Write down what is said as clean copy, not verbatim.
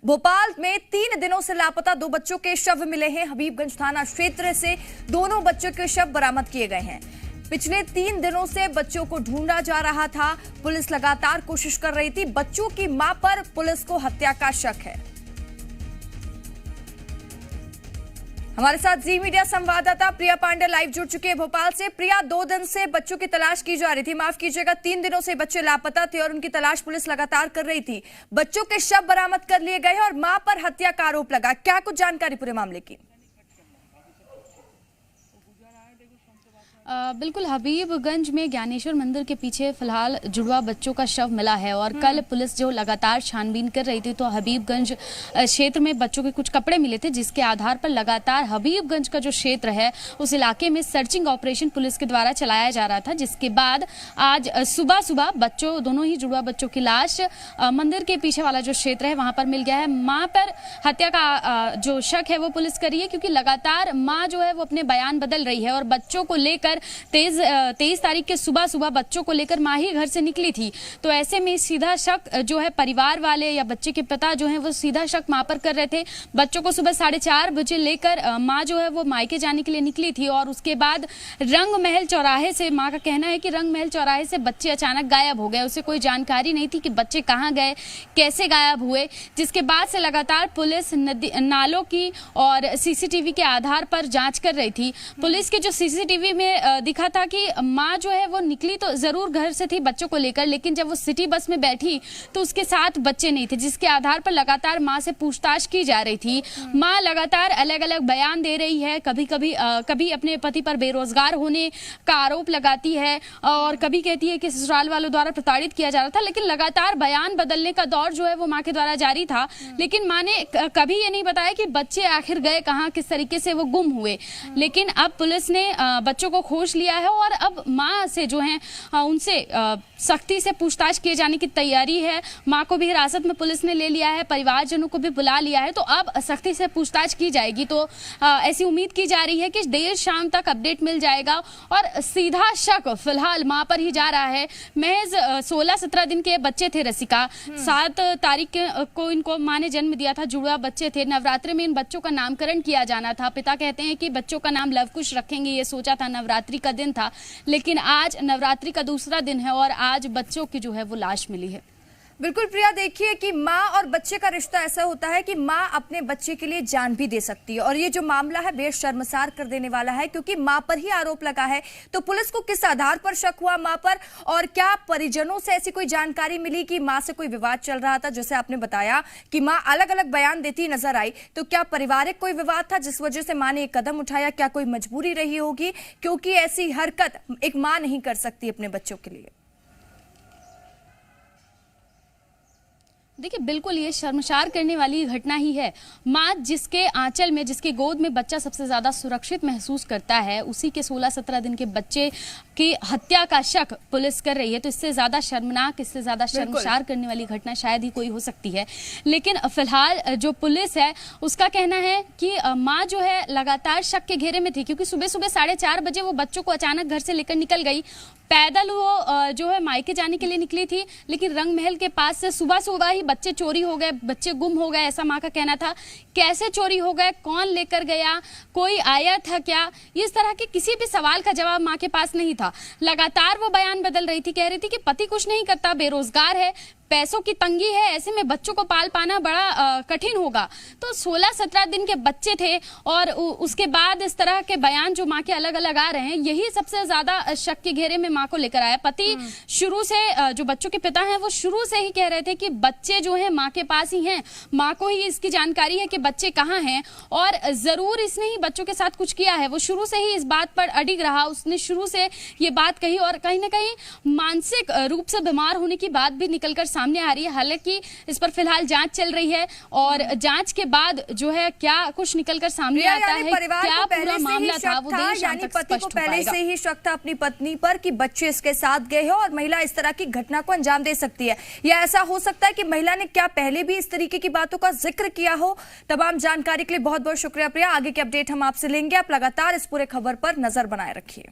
भोपाल में 3 दिनों से लापता 2 बच्चों के शव मिले हैं। हबीबगंज थाना क्षेत्र से दोनों बच्चों के शव बरामद किए गए हैं। पिछले 3 दिनों से बच्चों को ढूंढा जा रहा था। पुलिस लगातार कोशिश कर रही थी। बच्चों की मां पर पुलिस को हत्या का शक है। हमारे साथ जी मीडिया संवाददाता प्रिया पांडे लाइव जुड़ चुके हैं भोपाल से। प्रिया, 2 दिन से बच्चों की तलाश की जा रही थी, माफ कीजिएगा 3 दिनों से बच्चे लापता थे और उनकी तलाश पुलिस लगातार कर रही थी। बच्चों के शव बरामद कर लिए गए और मां पर हत्या का आरोप लगा। क्या कुछ जानकारी पूरे मामले की? बिल्कुल, हबीबगंज में ज्ञानेश्वर मंदिर के पीछे फिलहाल जुड़वा बच्चों का शव मिला है और कल पुलिस जो लगातार छानबीन कर रही थी तो हबीबगंज क्षेत्र में बच्चों के कुछ कपड़े मिले थे, जिसके आधार पर लगातार हबीबगंज का जो क्षेत्र है उस इलाके में सर्चिंग ऑपरेशन पुलिस के द्वारा चलाया जा रहा था। जिसके बाद आज सुबह सुबह दोनों ही जुड़वा बच्चों की लाश मंदिर के पीछे वाला जो क्षेत्र है वहां पर मिल गया है। मां पर हत्या का जो शक है वो पुलिस करी है, क्योंकि लगातार मां जो है वो अपने बयान बदल रही है और बच्चों को लेकर 23 तारीख के सुबह सुबह बच्चों को लेकर मां ही घर से निकली थी। तो ऐसे में सीधा शक जो है परिवार वाले या बच्चे के पिता जो है वो सीधा शक मां पर कर रहे थे। बच्चों को सुबह 4:30 बजे लेकर मां जो है वो मायके जाने के लिए निकली थी और उसके बाद रंग महल चौराहे से, मां का कहना है कि रंग महल चौराहे से बच्चे अचानक गायब हो गए। उसे कोई जानकारी नहीं थी कि बच्चे कहाँ गए, कैसे गायब हुए। जिसके बाद से लगातार पुलिस नालों की और सीसीटीवी के आधार पर जांच कर रही थी। पुलिस के जो सीसीटीवी में दिखा था कि मां जो है वो निकली तो जरूर घर से थी बच्चों को लेकर, लेकिन जब वो सिटी बस में बैठी तो उसके साथ बच्चे नहीं थे, जिसके आधार पर लगातार मां से पूछताछ की जा रही थी। मां लगातार अलग अलग बयान दे रही है, कभी अपने पति पर बेरोजगार होने का आरोप लगाती है और कभी कहती है कि ससुराल वालों द्वारा प्रताड़ित किया जा रहा था। लेकिन लगातार बयान बदलने का दौर जो है वो मां के द्वारा जारी था। लेकिन मां ने कभी ये नहीं बताया कि बच्चे आखिर गए कहाँ, किस तरीके से वो गुम हुए। लेकिन अब पुलिस ने बच्चों को खोज लिया है और अब मां से जो है उनसे सख्ती से पूछताछ किए जाने की तैयारी है। मां को भी हिरासत में पुलिस ने ले लिया है, परिवारजनों को भी बुला लिया है। तो अब सख्ती से पूछताछ की जाएगी। तो ऐसी उम्मीद की जा रही है कि देर शाम तक अपडेट मिल जाएगा और सीधा शक फिलहाल मां पर ही जा रहा है। महज 16-17 दिन के बच्चे थे रसिका। 7 तारीख को इनको मां ने जन्म दिया था, जुड़वा बच्चे थे। नवरात्रि में इन बच्चों का नामकरण किया जाना था। पिता कहते हैं कि बच्चों का नाम लवकुश रखेंगे, ये सोचा था, नवरात्रि का दिन था। लेकिन आज नवरात्रि का दूसरा दिन है और आज बच्चों की जो है वो लाश मिली है। बिल्कुल प्रिया, देखिए कि माँ और बच्चे का रिश्ता ऐसा होता है कि माँ अपने बच्चे के लिए जान भी दे सकती है और ये जो मामला है बेहद शर्मसार कर देने वाला है, क्योंकि माँ पर ही आरोप लगा है। तो पुलिस को किस आधार पर शक हुआ माँ पर, और क्या परिजनों से ऐसी कोई जानकारी मिली कि माँ से कोई विवाद चल रहा था? जैसे आपने बताया कि माँ अलग अलग बयान देती नजर आई, तो क्या पारिवारिक कोई विवाद था जिस वजह से माँ ने एक कदम उठाया? क्या कोई मजबूरी रही होगी, क्योंकि ऐसी हरकत एक माँ नहीं कर सकती अपने बच्चों के लिए? देखिए, बिल्कुल ये शर्मसार करने वाली घटना ही है। माँ जिसके आंचल में, जिसके गोद में बच्चा सबसे ज्यादा सुरक्षित महसूस करता है, उसी के 16-17 दिन के बच्चे की हत्या का शक पुलिस कर रही है। तो इससे ज्यादा शर्मनाक, इससे ज्यादा शर्मसार करने वाली घटना शायद ही कोई हो सकती है। लेकिन फिलहाल जो पुलिस है उसका कहना है कि माँ जो है लगातार शक के घेरे में थी, क्योंकि सुबह सुबह 4:30 बजे वो बच्चों को अचानक घर से लेकर निकल गई। पैदल वो जो है मायके जाने के लिए निकली थी, लेकिन रंग महल के पास से सुबह सुबह ही बच्चे चोरी हो गए, बच्चे गुम हो गए, ऐसा मां का कहना था। कैसे चोरी हो गए, कौन लेकर गया, कोई आया था क्या, इस तरह के किसी भी सवाल का जवाब मां के पास नहीं था। लगातार वो बयान बदल रही थी, कह रही थी कि पति कुछ नहीं करता, बेरोजगार है, पैसों की तंगी है, ऐसे में बच्चों को पाल पाना बड़ा कठिन होगा। तो 16-17 दिन के बच्चे थे और उसके बाद इस तरह के बयान जो माँ के अलग अलग आ रहे हैं, यही सबसे ज्यादा शक के घेरे में माँ को लेकर आया। पति शुरू से, जो बच्चों के पिता हैं, वो शुरू से ही कह रहे थे कि बच्चे जो हैं माँ के पास ही हैं, माँ को ही इसकी जानकारी है कि बच्चे कहाँ हैं और जरूर इसने ही बच्चों के साथ कुछ किया है। वो शुरू से ही इस बात पर अडिग रहा, उसने शुरू से ये बात कही और कहीं ना कहीं मानसिक रूप से बीमार होने की बात भी निकलकर सामने आ रही है। हालांकि इस पर फिलहाल जांच चल रही है और जांच के बाद जो है क्या कुछ निकलकर सामने आता है, क्या पूरा मामला था, वो देर शाम तक पति को पहले से ही शक था अपनी पत्नी पर कि बच्चे इसके साथ गए हैं और महिला इस तरह की घटना को अंजाम दे सकती है, या ऐसा हो सकता है कि महिला ने क्या पहले भी इस तरीके की बातों का जिक्र किया हो? तमाम जानकारी के लिए बहुत बहुत शुक्रिया प्रिया। आगे की अपडेट हम आपसे लेंगे। आप लगातार इस पूरे खबर पर नजर बनाए रखिए।